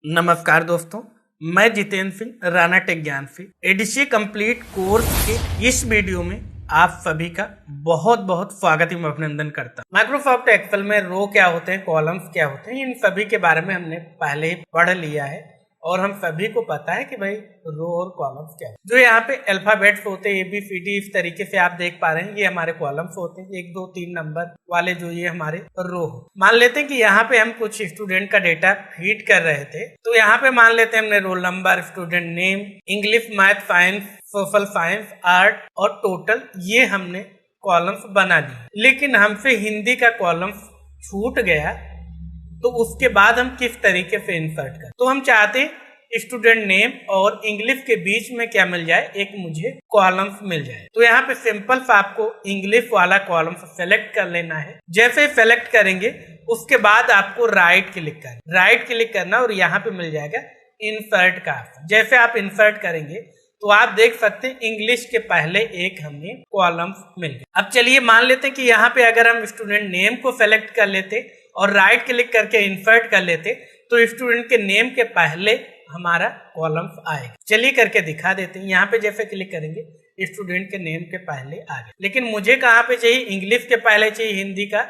नमस्कार दोस्तों, मैं जितेंद्र सिंह राणा टेक ज्ञान से एडीसी कंप्लीट कोर्स के इस वीडियो में आप सभी का बहुत बहुत स्वागत एवं अभिनंदन करता हूं। माइक्रोसॉफ्ट एक्सेल में रो क्या होते हैं, कॉलम्स क्या होते हैं, इन सभी के बारे में हमने पहले ही पढ़ लिया है और हम सभी को पता है कि भाई रो और कॉलम्स क्या है। जो यहाँ पे अल्फाबेट्स होते हैं ABCD, इस तरीके से आप देख पा रहे हैं, ये हमारे कॉलम्स होते हैं 1 2 3 नंबर वाले, जो ये हमारे रो हो। मान लेते हैं कि यहाँ पे हम कुछ स्टूडेंट का डेटा फीड कर रहे थे, तो यहाँ पे मान लेते हैं हमने roll number, student name, English, math, science, social science, art और टोटल, ये हमने कॉलम्स बना दिए। लेकिन हमसे हिंदी का कॉलम्स छूट गया, तो उसके बाद हम किस तरीके से इंसर्ट करें। तो हम चाहते हैं स्टूडेंट नेम और इंग्लिश के बीच में क्या मिल जाए, एक मुझे कॉलम्स मिल जाए। तो यहाँ पे सिंपल सा आपको इंग्लिश वाला कॉलम सेलेक्ट कर लेना है। जैसे सेलेक्ट करेंगे उसके बाद आपको राइट क्लिक करना और यहाँ पे मिल जाएगा इंसर्ट का ऑप्शन। जैसे आप इंसर्ट करेंगे तो आप देख सकते हैं इंग्लिश के पहले एक हमें कॉलम्स मिल गया। अब चलिए मान लेते हैं कि यहाँ पे अगर हम स्टूडेंट नेम को सेलेक्ट कर लेते और राइट क्लिक करके इंसर्ट कर लेते तो स्टूडेंट के नेम के पहले हमारा कॉलम्स आएगा। चलिए करके दिखा देते हैं। यहाँ पे जैसे क्लिक करेंगे स्टूडेंट के नेम के पहले आ गया, लेकिन मुझे कहाँ पे चाहिए, इंग्लिश के पहले चाहिए हिंदी का।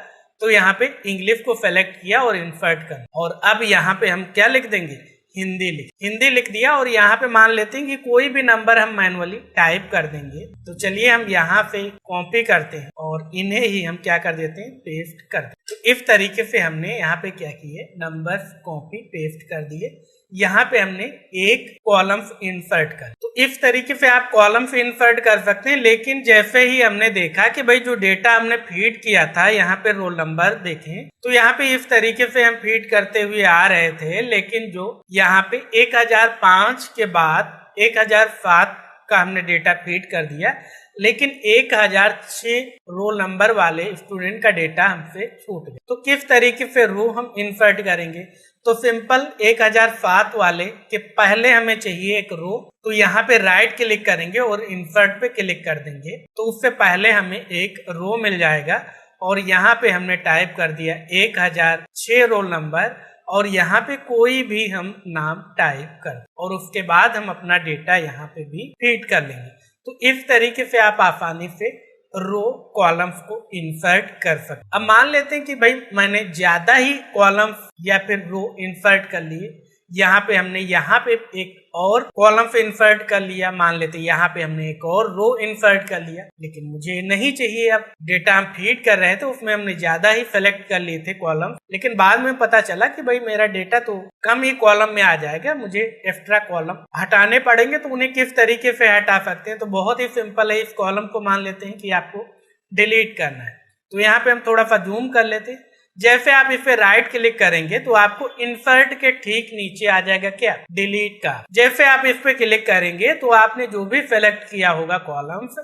तो यहाँ पे इंग्लिश को सेलेक्ट किया और इंसर्ट कर, और अब यहाँ पे हम क्या लिख देंगे, हिंदी लिख दिया। और यहाँ पे मान लेते हैं कि कोई भी नंबर हम मैनुअली टाइप कर देंगे। तो चलिए हम यहाँ पे कॉपी करते हैं और इन्हें ही हम क्या कर देते हैं, पेस्ट कर देते हैं। तो इस तरीके से हमने यहाँ पे क्या किए, नंबर्स कॉपी पेस्ट कर दिए। यहाँ पे हमने एक कॉलम्स इंसर्ट कर, तो इस तरीके से आप कॉलम्स इंसर्ट कर सकते हैं। लेकिन जैसे ही हमने देखा कि भाई जो डेटा हमने फीड किया था, यहाँ पे रोल नंबर देखें तो यहाँ पे इस तरीके से हम फीड करते हुए आ रहे थे, लेकिन जो यहाँ पे 1005 के बाद 1007 का हमने डेटा फीड कर दिया, लेकिन 1006 रोल नंबर वाले स्टूडेंट का डेटा हमसे छूट गया। तो किस तरीके से रो हम इंसर्ट करेंगे, तो सिंपल 1007 वाले के पहले हमें चाहिए एक रो। तो यहाँ पे राइट क्लिक करेंगे और इंसर्ट पे क्लिक कर देंगे, तो उससे पहले हमें एक रो मिल जाएगा। और यहाँ पे हमने टाइप कर दिया 1006 रोल नंबर, और यहाँ पे कोई भी हम नाम टाइप कर, और उसके बाद हम अपना डेटा यहाँ पे भी फीड कर लेंगे। तो इस तरीके से आप आसानी से रो कॉलम्स को इंसर्ट कर सकते। अब मान लेते हैं कि भाई मैंने ज्यादा ही कॉलम्स या फिर रो इंसर्ट कर लिए। यहाँ पे हमने यहाँ पे एक और कॉलम्स इंसर्ट कर लिया, मान लेते हैं यहाँ पे हमने एक और रो इंसर्ट कर लिया, लेकिन मुझे नहीं चाहिए। अब डेटा हम फीड कर रहे थे उसमें हमने ज्यादा ही सेलेक्ट कर लिए थे कॉलम, लेकिन बाद में पता चला कि भाई मेरा डेटा तो कम ही कॉलम में आ जाएगा, मुझे एक्स्ट्रा कॉलम हटाने पड़ेंगे। तो उन्हें किस तरीके से हटा सकते हैं, तो बहुत ही सिंपल है। इस कॉलम को मान लेते हैं कि आपको डिलीट करना है, तो यहाँ पे हम थोड़ा सा जूम कर लेते हैं। जैसे आप इस पे राइट क्लिक करेंगे तो आपको इंसर्ट के ठीक नीचे आ जाएगा क्या, डिलीट का। जैसे आप इस पे क्लिक करेंगे तो आपने जो भी सेलेक्ट किया होगा कॉलम्स,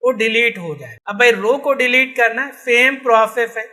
वो डिलीट हो जाएगा। अब भाई रो को डिलीट करना सेम प्रोसेस है।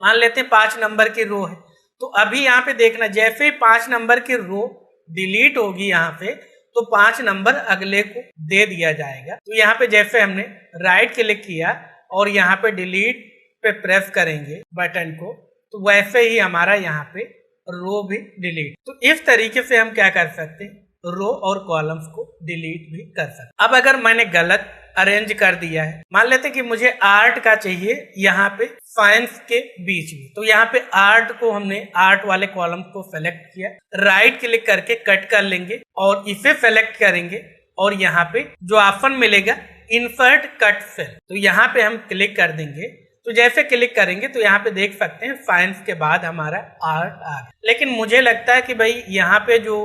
मान लेते हैं 5 नंबर की रो है, तो अभी यहाँ पे देखना, जैसे ही 5 नंबर की रो डिलीट होगी यहाँ पे, तो 5 नंबर अगले को दे दिया जाएगा। तो यहाँ पे जैसे हमने राइट क्लिक किया और यहाँ पे डिलीट पे प्रेस करेंगे बटन को, तो वैसे ही हमारा यहाँ पे रो भी डिलीट। तो इस तरीके से हम क्या कर सकते हैं, रो और कॉलम्स को डिलीट भी कर सकते। अब अगर मैंने गलत अरेंज कर दिया है, मान लेते कि मुझे आर्ट का चाहिए यहाँ पे साइंस के बीच में, तो यहाँ पे आर्ट को हमने आर्ट वाले कॉलम को सेलेक्ट किया, राइट क्लिक करके कट कर लेंगे और इसे सेलेक्ट करेंगे, और यहाँ पे जो ऑप्शन मिलेगा इंसर्ट कट सेल, तो यहाँ पे हम क्लिक कर देंगे। तो जैसे क्लिक करेंगे तो यहाँ पे देख सकते हैं साइंस के बाद हमारा आर्ट आ गया। लेकिन मुझे लगता है कि भाई यहाँ पे जो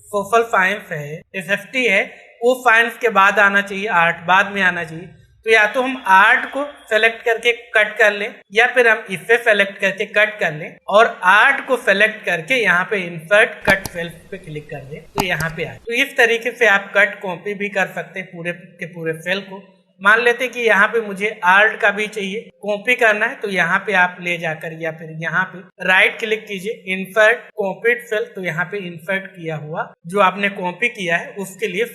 सोशल साइंस है, SFT है, वो साइंस के बाद आना चाहिए, आर्ट बाद में आना चाहिए। तो या तो हम आर्ट को सेलेक्ट करके कट कर लें, या फिर हम इसे सेलेक्ट करके कट कर लें और आर्ट को सेलेक्ट करके यहाँ पे इंसर्ट कट सेल पे क्लिक कर दें, तो यहाँ पे आए। तो इस तरीके से आप कट कॉपी भी कर सकते हैं पूरे के पूरे सेल को। मान लेते कि यहाँ पे मुझे आर्ट का भी चाहिए, कॉपी करना है, तो यहाँ पे आप ले जाकर या फिर यहाँ पे राइट क्लिक कीजिए, इंसर्ट कॉपीड सेल, तो यहाँ पे इंसर्ट किया हुआ जो आपने कॉपी किया है उसके लिए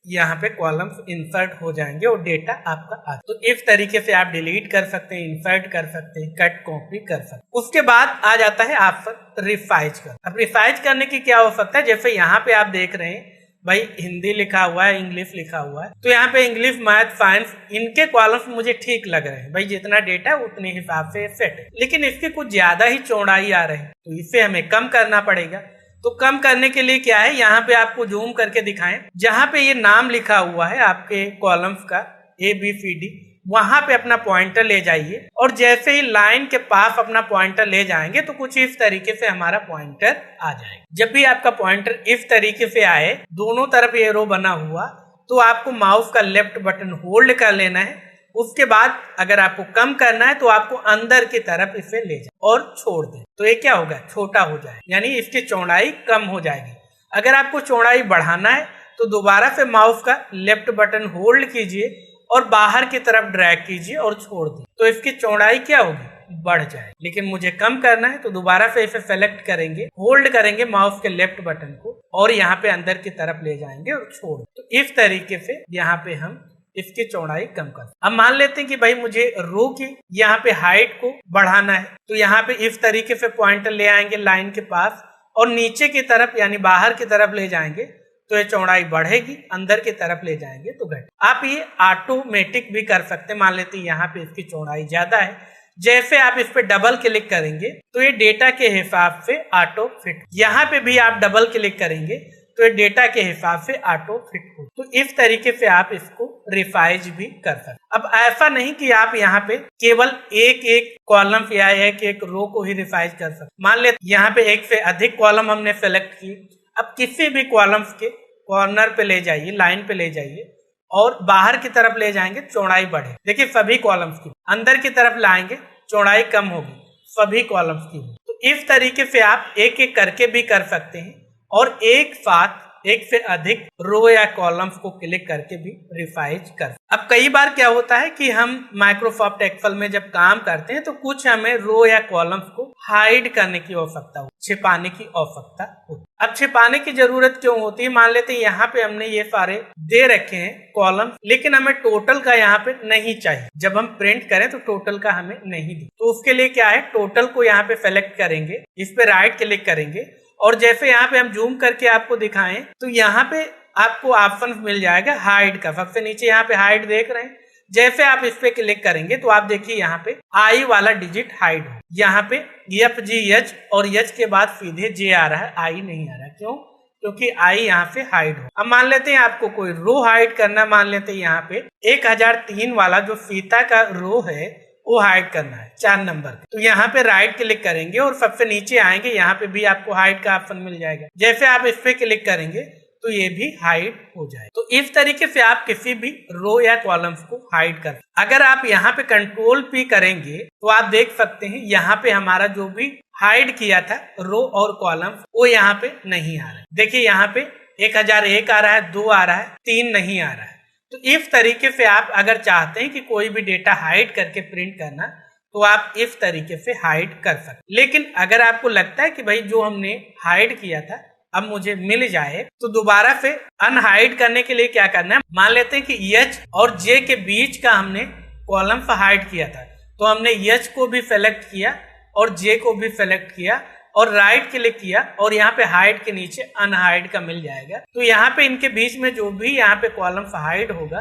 यहाँ पे कॉलम्स इंसर्ट हो जाएंगे और डेटा आपका आ। तो इस तरीके से आप डिलीट कर सकते हैं, इंसर्ट कर सकते हैं, कट कॉपी कर सकते हैं। उसके बाद आ जाता है ऑप्शन रिसाइज कर। अब रिसाइज करने की क्या हो सकता है, जैसे यहाँ पे आप देख रहे हैं भाई हिंदी लिखा हुआ है, इंग्लिश लिखा हुआ है, तो यहाँ पे इंग्लिश, मैथ, साइंस, इनके कॉलम्स मुझे ठीक लग रहे हैं भाई, जितना डेटा है उतने हिसाब से सेट है। लेकिन इसके कुछ ज्यादा ही चौड़ाई आ रहे हैं, तो इसे हमें कम करना पड़ेगा। तो कम करने के लिए क्या है, यहाँ पे आपको जूम करके दिखाएं, जहां पे ये नाम लिखा हुआ है आपके कॉलम्स का ABCD, वहां पे अपना पॉइंटर ले जाइए और जैसे ही लाइन के पास अपना पॉइंटर ले जाएंगे तो कुछ इस तरीके से हमारा पॉइंटर आ जाएगा। जब भी आपका पॉइंटर इस तरीके से आए, दोनों तरफ एरो बना हुआ, तो आपको माउस का लेफ्ट बटन होल्ड कर लेना है। उसके बाद अगर आपको कम करना है तो आपको अंदर की तरफ इसे ले जाए और छोड़ दे, तो ये क्या होगा, छोटा हो जाए, यानी इसकी चौड़ाई कम हो जाएगी। अगर आपको चौड़ाई बढ़ाना है तो दोबारा से माउस का लेफ्ट बटन होल्ड कीजिए और बाहर की तरफ ड्रैग कीजिए और छोड़ दीजिए, तो इसकी चौड़ाई क्या होगी, बढ़ जाए। लेकिन मुझे कम करना है तो दोबारा से इसे सेलेक्ट करेंगे, होल्ड करेंगे माउस के लेफ्ट बटन को और यहाँ पे अंदर की तरफ ले जाएंगे और छोड़। तो इस तरीके से यहाँ पे हम इसकी चौड़ाई कम कर। अब मान लेते हैं कि भाई मुझे रो की यहाँ पे हाइट को बढ़ाना है, तो यहाँ पे इस तरीके से पॉइंटर ले आएंगे लाइन के पास और नीचे की तरफ यानी बाहर की तरफ ले जाएंगे, तो ये चौड़ाई बढ़ेगी, अंदर की तरफ ले जाएंगे तो घट। आप ये ऑटोमेटिक भी कर सकते हैं। मान लेते हैं यहाँ पे इसकी चौड़ाई ज्यादा है, जैसे आप इस पे डबल क्लिक करेंगे तो ये डेटा के हिसाब से ऑटो फिट। यहाँ पे भी आप डबल क्लिक करेंगे तो ये डेटा के हिसाब से ऑटो फिट हो। तो इस तरीके से आप इसको रिसाइज भी कर सकते। अब ऐसा नहीं कि आप यहाँ पे केवल एक एक कॉलम या एक रो को ही रिसाइज कर सकते। मान लेते यहाँ पे एक से अधिक कॉलम हमने सेलेक्ट किए, अब किसी भी कॉलम्स के कॉर्नर पे ले जाइए, लाइन पे ले जाइए और बाहर की तरफ ले जाएंगे, चौड़ाई बढ़े। देखिए सभी कॉलम्स की, अंदर की तरफ लाएंगे चौड़ाई कम होगी, सभी कॉलम्स की। तो इस तरीके से आप एक एक करके भी कर सकते हैं और एक साथ एक से अधिक रो या कॉलम्स को क्लिक करके भी रिसाइज कर। अब कई बार क्या होता है कि हम माइक्रोसॉफ्ट एक्सेल में जब काम करते हैं तो कुछ हमें रो या कॉलम्स को हाइड करने की आवश्यकता हो, छिपाने की आवश्यकता होती। अब छिपाने की जरूरत क्यों होती है, मान लेते हैं यहाँ पे हमने ये सारे दे रखे हैं कॉलम्स, लेकिन हमें टोटल का यहाँ पे नहीं चाहिए। जब हम प्रिंट करें तो टोटल का हमें नहीं दी, तो उसके लिए क्या है, टोटल को यहाँ पे सेलेक्ट करेंगे, इस पे राइट क्लिक करेंगे और जैसे यहाँ पे हम जूम करके आपको दिखाएं तो यहाँ पे आपको ऑप्शन मिल जाएगा हाइड का। सबसे नीचे यहाँ पे हाइड देख रहे हैं, जैसे आप इस पे क्लिक करेंगे तो आप देखिए यहाँ पे आई वाला डिजिट हाइड हो, यहाँ पे FGH और H के बाद सीधे J आ रहा है, आई नहीं आ रहा। क्यों, क्योंकि आई यहाँ से हाइड हो। अब मान लेते हैं आपको कोई रो हाइड करना, मान लेते हैं यहाँ पे 1003 वाला जो सीता का रो है वो हाइड करना है 4 नंबर, तो यहाँ पे राइट क्लिक करेंगे और सबसे नीचे आएंगे, यहाँ पे भी आपको हाइड का ऑप्शन मिल जाएगा। जैसे आप इस पे क्लिक करेंगे तो ये भी हाइड हो जाए। तो इस तरीके से आप किसी भी रो या कॉलम्स को हाइड कर। अगर आप यहाँ पे कंट्रोल P करेंगे तो आप देख सकते हैं यहाँ पे हमारा जो भी हाइड किया था रो और कॉलम्स वो यहाँ पे नहीं आ रहा है। देखिए यहाँ पे 1001 आ रहा है, 2 आ रहा है, 3 नहीं आ रहा है। तो इस तरीके से आप अगर चाहते हैं कि कोई भी डेटा हाइड करके प्रिंट करना, तो आप इस तरीके से हाइड कर सकते। लेकिन अगर आपको लगता है कि भाई जो हमने हाइड किया था अब मुझे मिल जाए, तो दोबारा से अनहाइड करने के लिए क्या करना है, मान लेते हैं कि H और J के बीच का हमने कॉलम हाइड किया था, तो हमने H को भी सेलेक्ट किया और J को भी सेलेक्ट किया और राइट क्लिक किया और यहाँ पे हाइड के नीचे अनहाइड का मिल जाएगा। तो यहाँ पे इनके बीच में जो भी यहाँ पे कॉलम हाइड होगा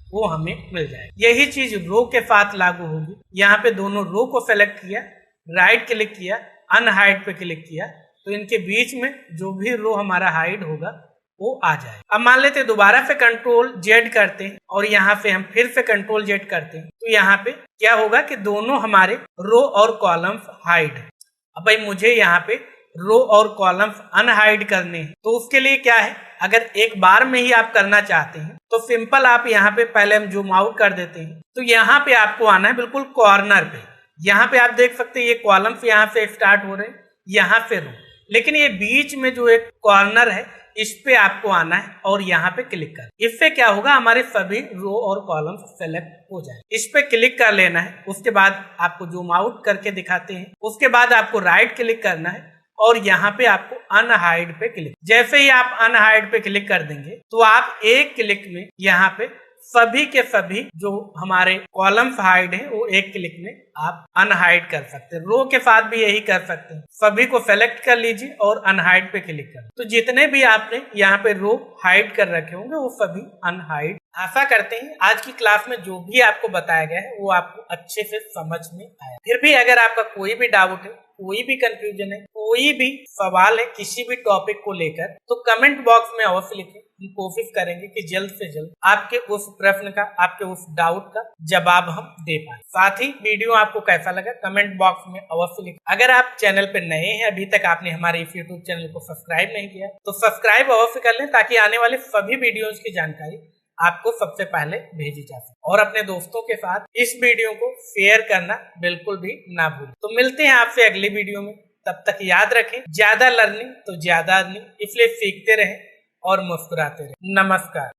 वो हमें मिल जाएगा। यही चीज रो के साथ लागू होगी। यहाँ पे दोनों रो को सेलेक्ट किया, राइट क्लिक किया, अनहाइड पे क्लिक किया, तो इनके बीच में जो भी रो हमारा हाइड होगा वो आ जाए। अब मान लेते दोबारा से कंट्रोल Z करते हैं और यहाँ पे हम फिर से कंट्रोल Z करते हैं, तो यहाँ पे क्या होगा कि दोनों हमारे रो और कॉलम्स हाइड है। अब भाई मुझे यहाँ पे रो और कॉलम्स अनहाइड करने हैं, तो उसके लिए क्या है, अगर एक बार में ही आप करना चाहते हैं तो सिंपल आप यहाँ पे पहले हम जूम आउट कर देते हैं, तो यहाँ पे आपको आना है बिल्कुल कॉर्नर पे। यहाँ पे आप देख सकते हैं ये कॉलम्स यहाँ से स्टार्ट हो रहे हैं, यहाँ से रो, लेकिन ये बीच में जो एक कॉर्नर है इस पे आपको आना है और यहाँ पे क्लिक कर। इससे क्या होगा, हमारे सभी रो और कॉलम्स सेलेक्ट हो जाए। इस पे क्लिक कर लेना है, उसके बाद आपको जूम आउट करके दिखाते हैं, उसके बाद आपको राइट क्लिक करना है और यहाँ पे आपको अनहाइड पे क्लिक, जैसे ही आप अनहाइड पे क्लिक कर देंगे तो आप एक क्लिक में यहाँ पे सभी के सभी जो हमारे कॉलम्स हाइड हैं वो एक क्लिक में आप अनहाइड कर सकते हैं। रो के साथ भी यही कर सकते हैं, सभी को सेलेक्ट कर लीजिए और अनहाइड पे क्लिक कर, तो जितने भी आपने यहाँ पे रो हाइड कर रखे होंगे वो सभी अनहाइड। आशा करते हैं आज की क्लास में जो भी आपको बताया गया है वो आपको अच्छे से समझ में आया। फिर भी अगर आपका कोई भी डाउट है, कोई भी कंफ्यूजन है, कोई भी सवाल है किसी भी टॉपिक को लेकर, तो कमेंट बॉक्स में अवश्य लिखें। हम कोशिश करेंगे कि जल्द से जल्द आपके उस प्रश्न का, आपके उस डाउट का जवाब हम दे पाए। साथ ही वीडियो आपको कैसा लगा कमेंट बॉक्स में अवश्य लिखें। अगर आप चैनल पे नए हैं, अभी तक आपने हमारे इस यूट्यूब चैनल को सब्सक्राइब नहीं किया तो सब्सक्राइब अवश्य कर लें, ताकि आने वाले सभी वीडियोज की जानकारी आपको सबसे पहले भेजी जा सके। और अपने दोस्तों के साथ इस वीडियो को शेयर करना बिल्कुल भी ना भूलें। तो मिलते हैं आपसे अगली वीडियो में, तब तक याद रखें ज्यादा लर्निंग तो ज्यादा अर्निंग, इसलिए सीखते रहें और मुस्कुराते रहें। नमस्कार।